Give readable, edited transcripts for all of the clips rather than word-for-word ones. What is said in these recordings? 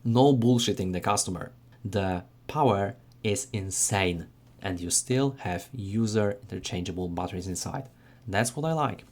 No bullshitting the customer. The power is insane and you still have user interchangeable batteries inside. That's what I like.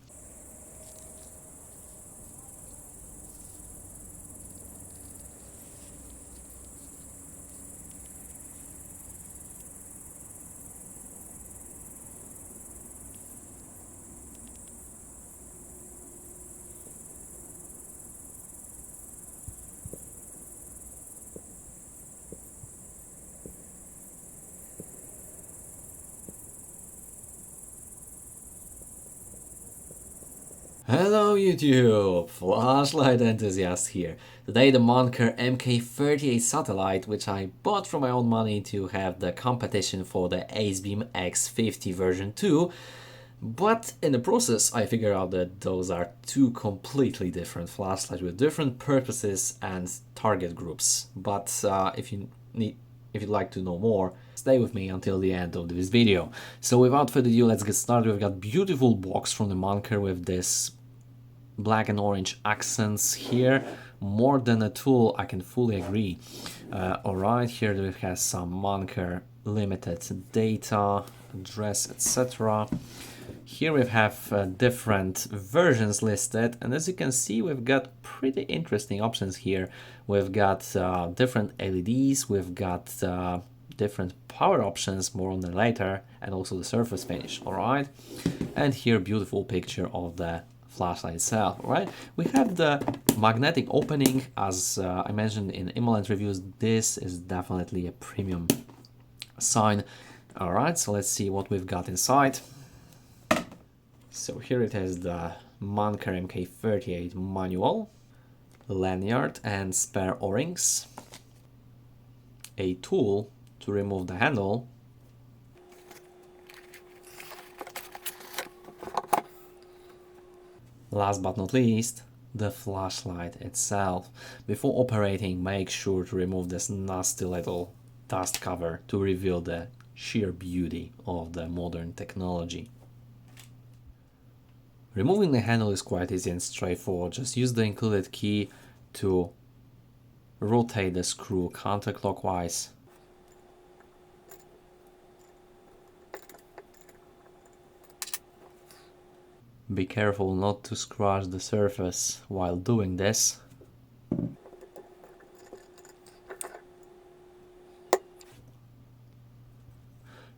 Hello YouTube, flashlight enthusiast here. Today the Manker MK38 satellite, which I bought from my own money to have the competition for the Acebeam X50 version 2. But in the process I figured out that those are two completely different flashlights with different purposes and target groups. But if you'd like to know more, stay with me until the end of this video. So without further ado, let's get started. We've got beautiful box from the Manker with this black and orange accents here. More than a tool, I can fully agree. Alright, here we have some Manker limited data, address, etc. Here we have different versions listed, and as you can see, we've got pretty interesting options here. We've got different LEDs, we've got different power options, more on that later, and also the surface finish. Alright, and here beautiful picture of the flashlight itself. Right, we have the magnetic opening. As I mentioned in Imolent reviews, this is definitely a premium sign. All right, so let's see what we've got inside. So here it is, the Manker MK38 manual, lanyard and spare O-rings, a tool to remove the handle, last but not least, the flashlight itself. Before operating, make sure to remove this nasty little dust cover to reveal the sheer beauty of the modern technology. Removing the handle is quite easy and straightforward. Just use the included key to rotate the screw counterclockwise. Be careful not to scratch the surface while doing this.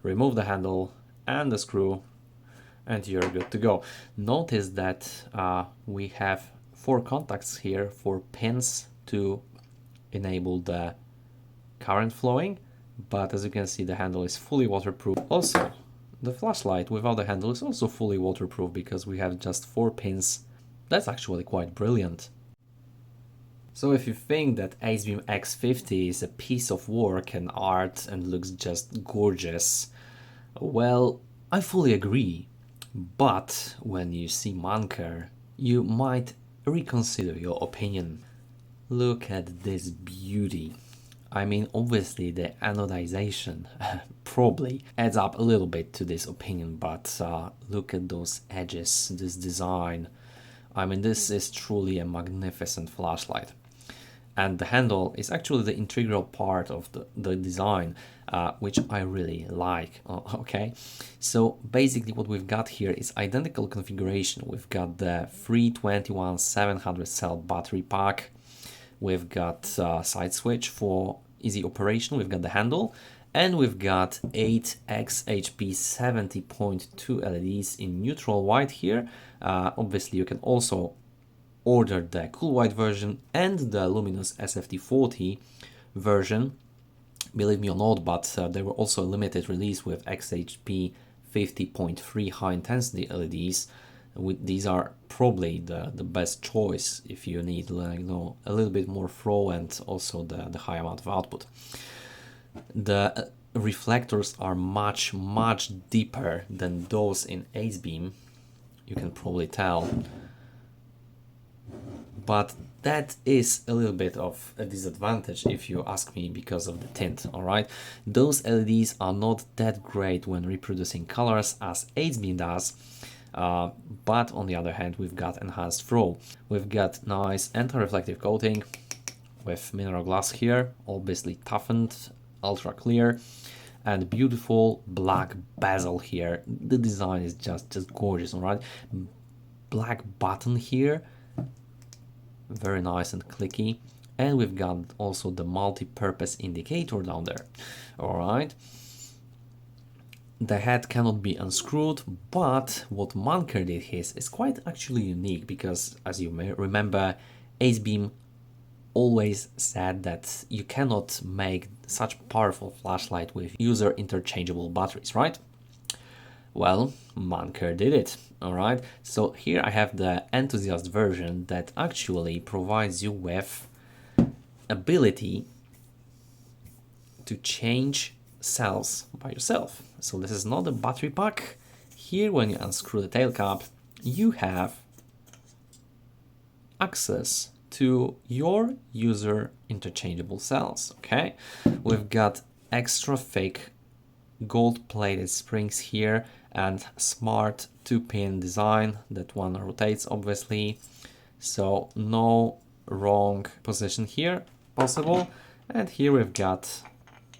Remove the handle and the screw and you're good to go. Notice that we have 4 contacts here, 4 pins to enable the current flowing, but as you can see, the handle is fully waterproof. Also, the flashlight without the handle is also fully waterproof because we have just 4 pins. That's actually quite brilliant. So if you think that Acebeam X50 is a piece of work and art and looks just gorgeous, well, I fully agree. But when you see Manker, you might reconsider your opinion. Look at this beauty. I mean, obviously the anodization probably adds up a little bit to this opinion, but look at those edges, this design. I mean, this is truly a magnificent flashlight. And the handle is actually the integral part of the design, which I really like. Okay, so basically what we've got here is identical configuration. We've got the 321 700 cell battery pack. We've got side switch for easy operation. We've got the handle, and we've got 8 XHP50.3 LEDs in neutral white here. Obviously, you can also order the cool white version and the luminous SFT40 version. Believe me or not, but they were also a limited release with XHP50.3 high intensity LEDs. These are probably the best choice if you need, like, a little bit more flow and also the high amount of output. The reflectors are much deeper than those in Acebeam. You can probably tell. But that is a little bit of a disadvantage if you ask me, because of the tint. Alright, those LEDs are not that great when reproducing colors as Acebeam does, but on the other hand, we've got enhanced flow. We've got nice anti-reflective coating, with mineral glass here, obviously toughened, ultra clear, and beautiful black bezel here. The design is just gorgeous, all right? Black button here, very nice and clicky. And we've got also the multi-purpose indicator down there, all right? The head cannot be unscrewed, but what Manker did here is quite actually unique, because as you may remember, Acebeam always said that you cannot make such powerful flashlight with user interchangeable batteries, right? Well, Manker did it, alright? So here I have the Enthusiast version that actually provides you with ability to change cells by yourself. So this is not a battery pack. Here when you unscrew the tail cap, you have access to your user interchangeable cells, okay? We've got extra thick gold plated springs here and smart 2-pin design. That one rotates obviously, so no wrong position here possible. And here we've got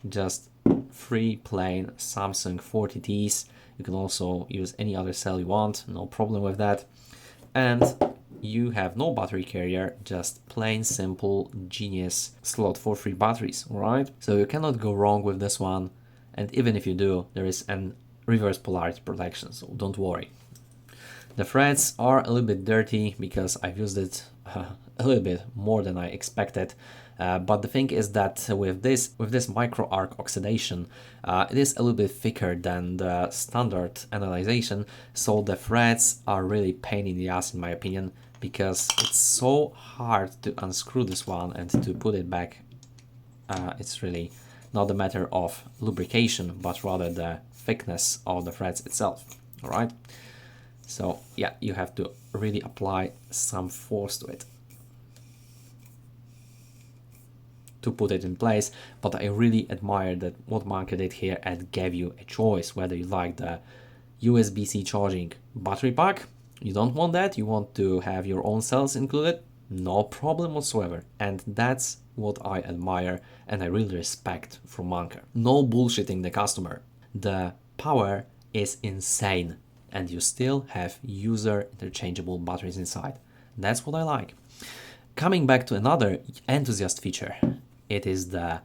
just 3 plain Samsung 40Ts. You can also use any other cell you want, no problem with that. And you have no battery carrier, just plain simple genius slot for 3 batteries, alright? So you cannot go wrong with this one, and even if you do, there is an reverse polarity protection, so don't worry. The threads are a little bit dirty because I've used it a little bit more than I expected. But the thing is that with this micro arc oxidation, it is a little bit thicker than the standard anodization, so the threads are really pain in the ass in my opinion, because it's so hard to unscrew this one and to put it back. It's really not a matter of lubrication, but rather the thickness of the threads itself. All right. So yeah, you have to really apply some force to it to put it in place. But I really admire that what Manker did here and gave you a choice, whether you like the USB-C charging battery pack, you don't want that, you want to have your own cells included, no problem whatsoever. And that's what I admire and I really respect from Manker. No bullshitting the customer. The power is insane and you still have user interchangeable batteries inside. That's what I like. Coming back to another Enthusiast feature, it is the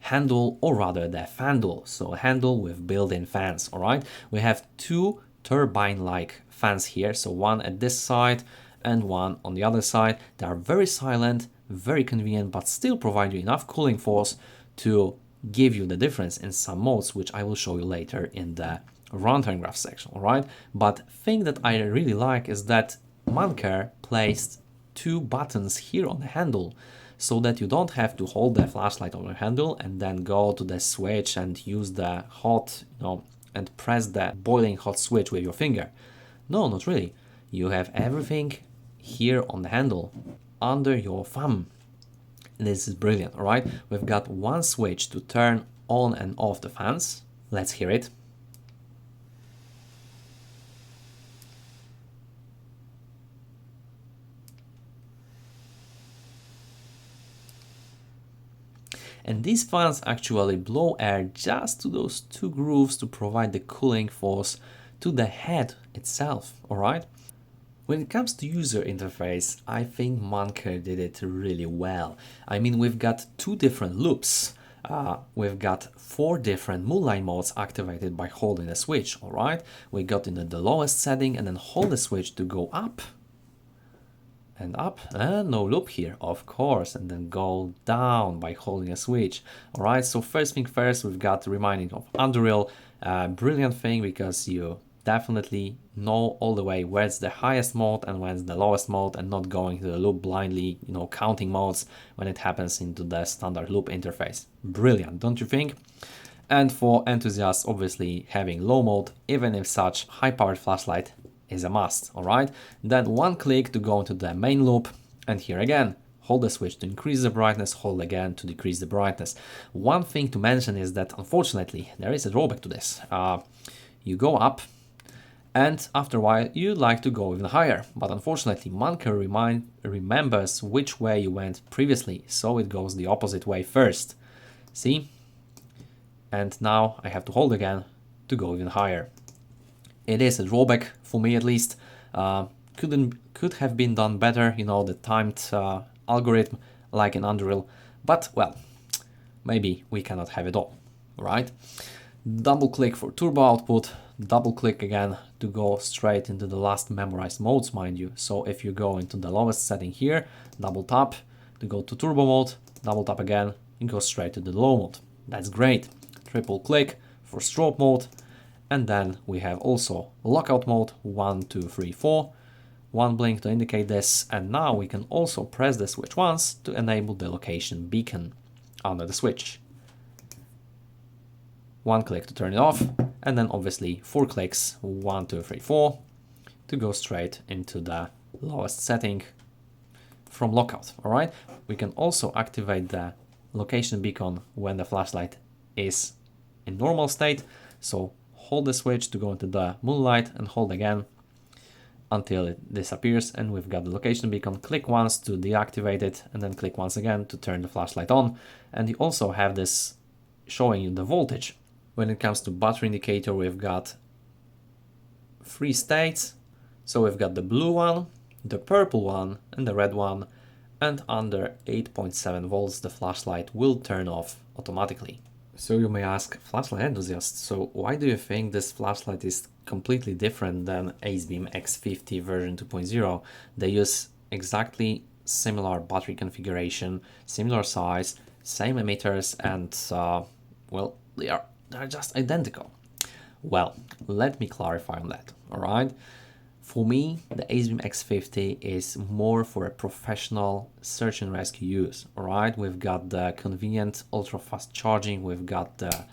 handle, or rather the Fandle. So a handle with built-in fans, all right? We have 2 turbine-like fans here, so one at this side and one on the other side. They are very silent, very convenient, but still provide you enough cooling force to give you the difference in some modes, which I will show you later in the runtime graph section, all right? But thing that I really like is that Manker placed 2 buttons here on the handle, so that you don't have to hold the flashlight on your handle and then go to the switch and use the hot, and press the boiling hot switch with your finger. No, not really. You have everything here on the handle under your thumb. This is brilliant, all right? We've got one switch to turn on and off the fans. Let's hear it. And these fans actually blow air just to those 2 grooves to provide the cooling force to the head itself, alright? When it comes to user interface, I think Manker did it really well. I mean, we've got 2 different loops. We've got 4 different moonlight modes activated by holding the switch, alright? We got in the lowest setting and then hold the switch to go up and up, and no loop here, of course, and then go down by holding a switch. All right, so first thing first, we've got reminding of Underrail. Brilliant thing, because you definitely know all the way where's the highest mode and where's the lowest mode, and not going to the loop blindly, counting modes when it happens into the standard loop interface. Brilliant, don't you think? And for enthusiasts, obviously having low mode, even if such high-powered flashlight, is a must, all right? Then one click to go into the main loop, and here again, hold the switch to increase the brightness, hold again to decrease the brightness. One thing to mention is that unfortunately there is a drawback to this. You go up And after a while, you'd like to go even higher. But unfortunately, Manker remembers which way you went previously, so it goes the opposite way first. See? And now I have to hold again to go even higher. It is a drawback for me, at least. Could have been done better, you know, the timed algorithm like in Unreal. But well, maybe we cannot have it all, right? Double click for turbo output, double click again to go straight into the last memorized modes, mind you. So if you go into the lowest setting here, double tap to go to turbo mode, double tap again, and go straight to the low mode. That's great. Triple click for strobe mode, and then we have also lockout mode 1, 2, 3, 4. One blink to indicate this, and now we can also press the switch once to enable the location beacon under the switch. One click to turn it off, and then obviously 4 clicks, 1, 2, 3, 4, to go straight into the lowest setting from lockout. All right. We can also activate the location beacon when the flashlight is in normal state. So hold the switch to go into the moonlight and hold again until it disappears, and we've got the location beacon. Click once to deactivate it, and then click once again to turn the flashlight on. And you also have this showing you the voltage. When it comes to battery indicator, we've got 3 states. So we've got the blue one, the purple one, and the red one. And under 8.7 volts, the flashlight will turn off automatically. So you may ask, flashlight enthusiast, so why do you think this flashlight is completely different than Acebeam X50 version 2.0? They use exactly similar battery configuration, similar size, same emitters, and well, they're just identical. Well, let me clarify on that, all right? For me, the Acebeam X50 is more for a professional search and rescue use, all right? We've got the convenient ultra-fast charging, we've got the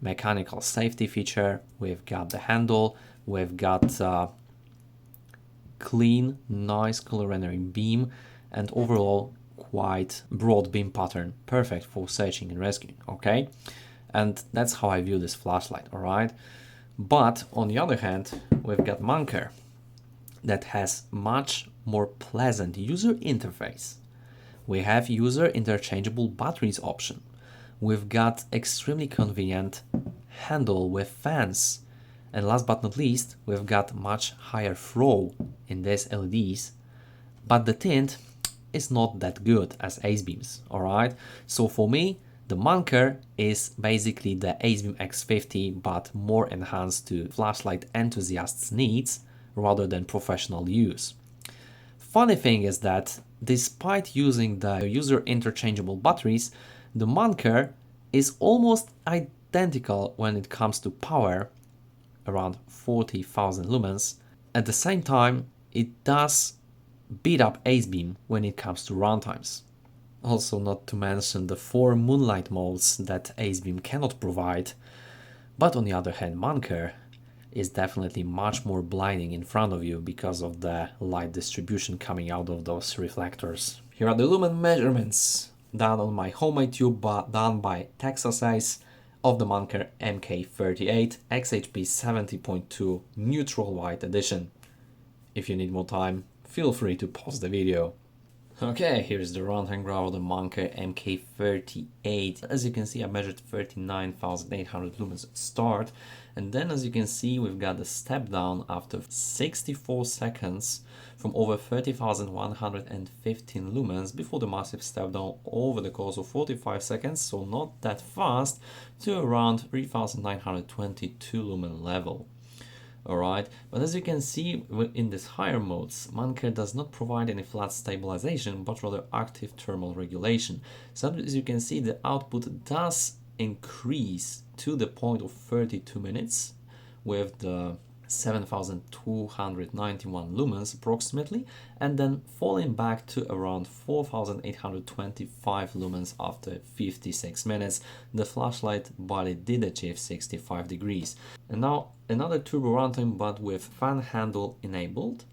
mechanical safety feature, we've got the handle, we've got clean, nice color rendering beam, and overall quite broad beam pattern, perfect for searching and rescuing, okay? And that's how I view this flashlight, all right? But on the other hand, we've got Manker that has much more pleasant user interface. We have user interchangeable batteries option. We've got extremely convenient handle with fans. And last but not least, we've got much higher throw in these LEDs, but the tint is not that good as Acebeam's, all right? So for me, the Manker is basically the Acebeam X50, but more enhanced to flashlight enthusiasts' needs rather than professional use. Funny thing is that despite using the user interchangeable batteries, the Manker is almost identical when it comes to power, around 40,000 lumens. At the same time, it does beat up Acebeam when it comes to runtimes. Also, not to mention the 4 moonlight modes that Acebeam cannot provide, but on the other hand, Manker is definitely much more blinding in front of you because of the light distribution coming out of those reflectors. Here are the lumen measurements done on my homemade tube, but done by enthsiasts of the Manker MK38 XHP50.3 neutral white edition. If you need more time, feel free to pause the video. Okay, here's the runtime graph of the Manker MK38. As you can see, I measured 39,800 lumens at start, and then as you can see, we've got a step down after 64 seconds from over 30,115 lumens before the massive step down over the course of 45 seconds, so not that fast, to around 3,922 lumen level. Alright, but as you can see in these higher modes, Manker does not provide any flat stabilization, but rather active thermal regulation. So as you can see, the output does increase to the point of 32 minutes with the 7,291 lumens approximately, and then falling back to around 4,825 lumens after 56 minutes. The flashlight body did achieve 65 degrees. And now another turbo runtime, but with fan handle enabled.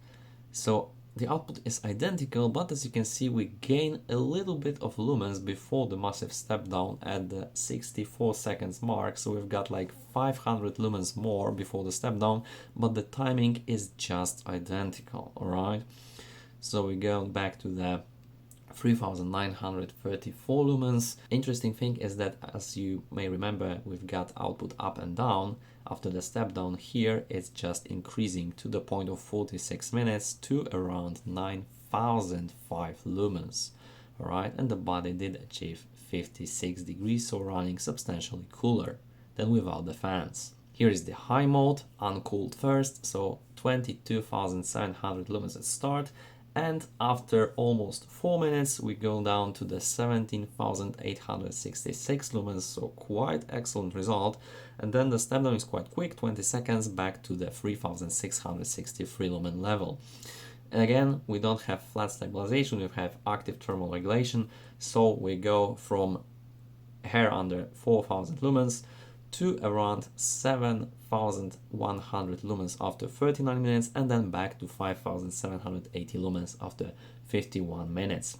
So the output is identical, but as you can see, we gain a little bit of lumens before the massive step down at the 64 seconds mark. So we've got like 500 lumens more before the step down, but the timing is just identical. All right. So we go back to the 3934 lumens. Interesting thing is that, as you may remember, we've got output up and down. After the step down here, it's just increasing to the point of 46 minutes to around 9005 lumens. All right, and the body did achieve 56 degrees, so running substantially cooler than without the fans. Here is the high mode, uncooled first, so 22,700 lumens at start. And after almost 4 minutes, we go down to the 17,866 lumens, so quite excellent result. And then the step down is quite quick, 20 seconds, back to the 3,663 lumen level. And again, we don't have flat stabilization, we have active thermal regulation. So we go from hair under 4,000 lumens to around 7,100 lumens after 39 minutes, and then back to 5,780 lumens after 51 minutes.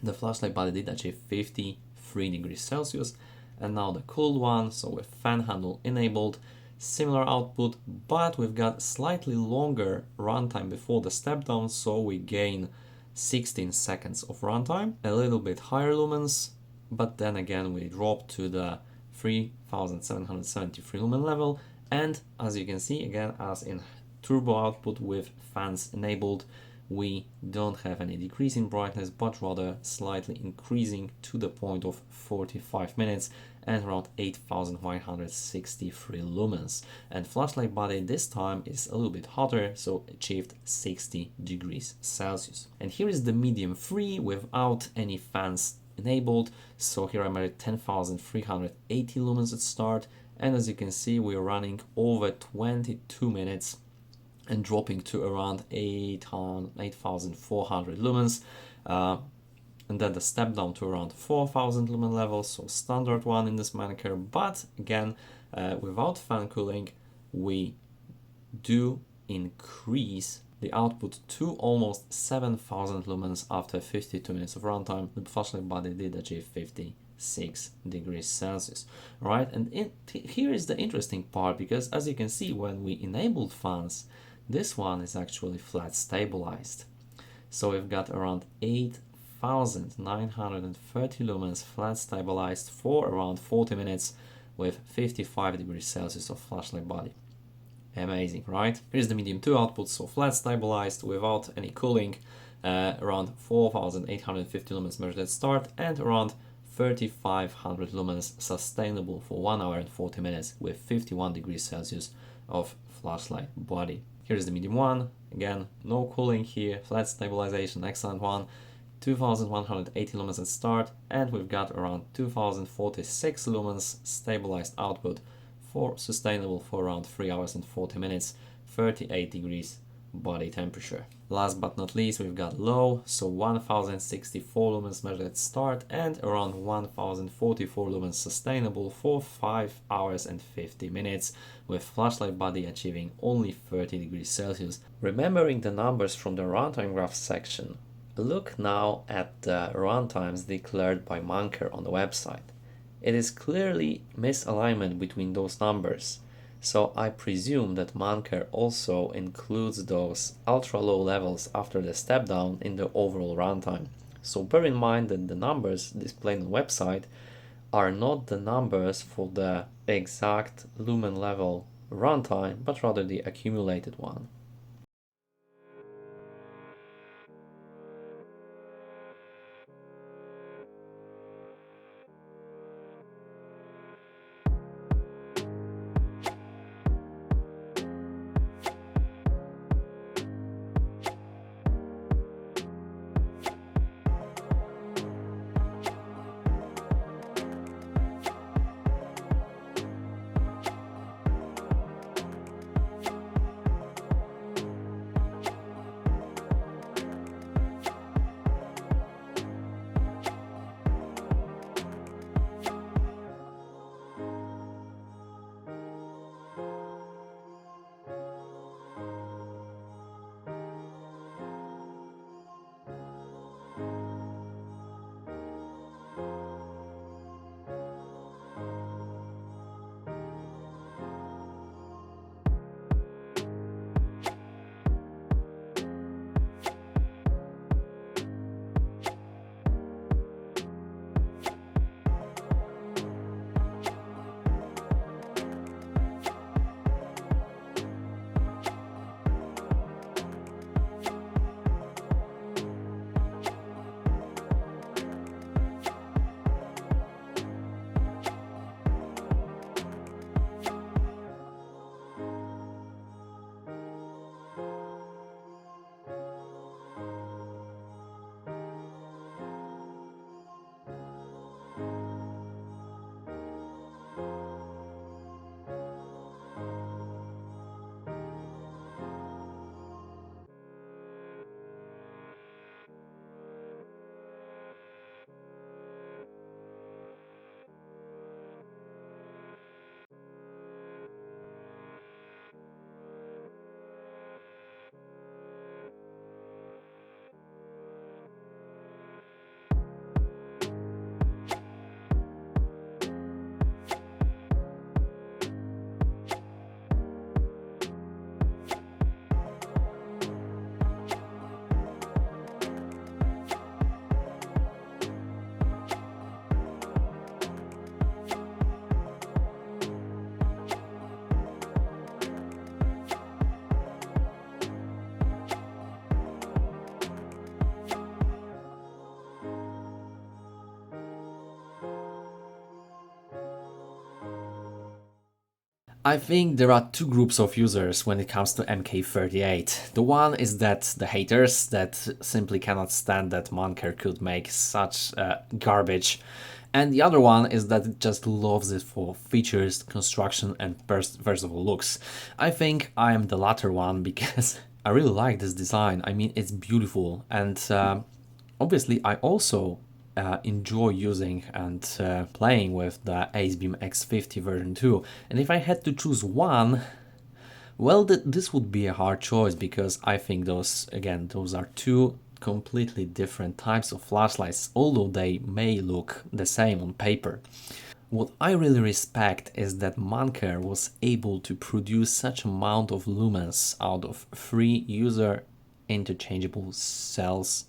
The flashlight body did achieve 53 degrees Celsius. And now the cooled one, so with fan handle enabled, similar output, but we've got slightly longer runtime before the step down, so we gain 16 seconds of runtime, a little bit higher lumens, but then again we drop to the 3,773 lumen level. And as you can see, again, as in turbo output with fans enabled, we don't have any decrease in brightness, but rather slightly increasing to the point of 45 minutes and around 8,163 lumens. And flashlight body this time is a little bit hotter, so achieved 60 degrees Celsius. And here is the medium free without any fans enabled. So here I'm at 10,380 lumens at start, and as you can see, we're running over 22 minutes and dropping to around 8,400 lumens, and then the step down to around 4,000 lumen levels, so standard one in this Manker. But again, without fan cooling, we do increase the output to almost 7,000 lumens after 52 minutes of runtime. The flashlight body did achieve 56 degrees Celsius. Right, and here is the interesting part, because as you can see, when we enabled fans, this one is actually flat stabilized. So we've got around 8,930 lumens flat stabilized for around 40 minutes with 55 degrees Celsius of flashlight body. Amazing, right? Here's the medium 2 output, so flat stabilized without any cooling, around 4,850 lumens measured at start, and around 3,500 lumens sustainable for 1 hour and 40 minutes with 51 degrees Celsius of flashlight body. Here's the medium 1, again, no cooling here, flat stabilization, excellent one, 2,180 lumens at start, and we've got around 2,046 lumens stabilized output for sustainable for around 3 hours and 40 minutes, 38 degrees body temperature. Last but not least, we've got low, so 1,064 lumens measured at start and around 1,044 lumens sustainable for 5 hours and 50 minutes, with flashlight body achieving only 30 degrees Celsius. Remembering the numbers from the runtime graph section, look now at the runtimes declared by Manker on the website. It is clearly misalignment between those numbers. So I presume that Manker also includes those ultra low levels after the step down in the overall runtime. So bear in mind that the numbers displayed on the website are not the numbers for the exact lumen level runtime, but rather the accumulated one. I think there are two groups of users when it comes to MK38. The one is that the haters that simply cannot stand that Manker could make such garbage. And the other one is that it just loves it for features, construction and versatile looks. I think I am the latter one because I really like this design. I mean, it's beautiful, and obviously I also enjoy using and playing with the Acebeam X50 version 2. And if I had to choose one, well, this would be a hard choice because I think those are two completely different types of flashlights, although they may look the same on paper. What I really respect is that Manker was able to produce such amount of lumens out of free user interchangeable cells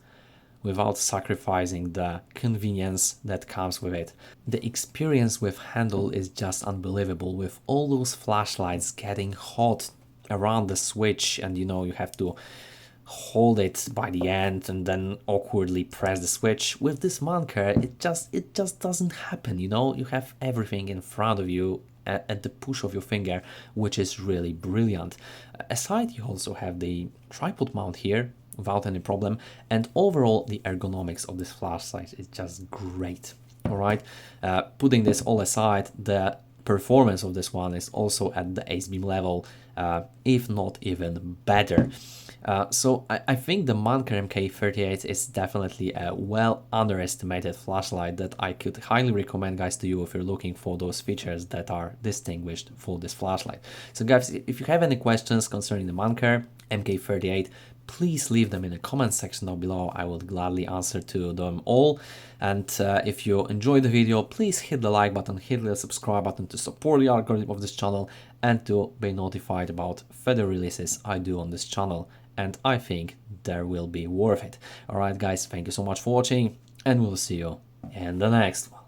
without sacrificing the convenience that comes with it. The experience with Fandle is just unbelievable, with all those flashlights getting hot around the switch, and you know, you have to hold it by the end and then awkwardly press the switch. With this Manker, it just doesn't happen, you know. You have everything in front of you at the push of your finger, which is really brilliant. Aside, you also have the tripod mount here without any problem, and overall the ergonomics of this flashlight is just great. All right, putting this all aside, the performance of this one is also at the Acebeam level, if not even better. So I think the Manker MK38 is definitely a well underestimated flashlight that I could highly recommend, guys, to you if you're looking for those features that are distinguished for this flashlight. So guys, if you have any questions concerning the Manker MK38, please leave them in the comment section down below. I will gladly answer to them all. And if you enjoyed the video, please hit the like button, hit the subscribe button to support the algorithm of this channel and to be notified about further releases I do on this channel. And I think there will be worth it. Alright guys, thank you so much for watching, and we'll see you in the next one.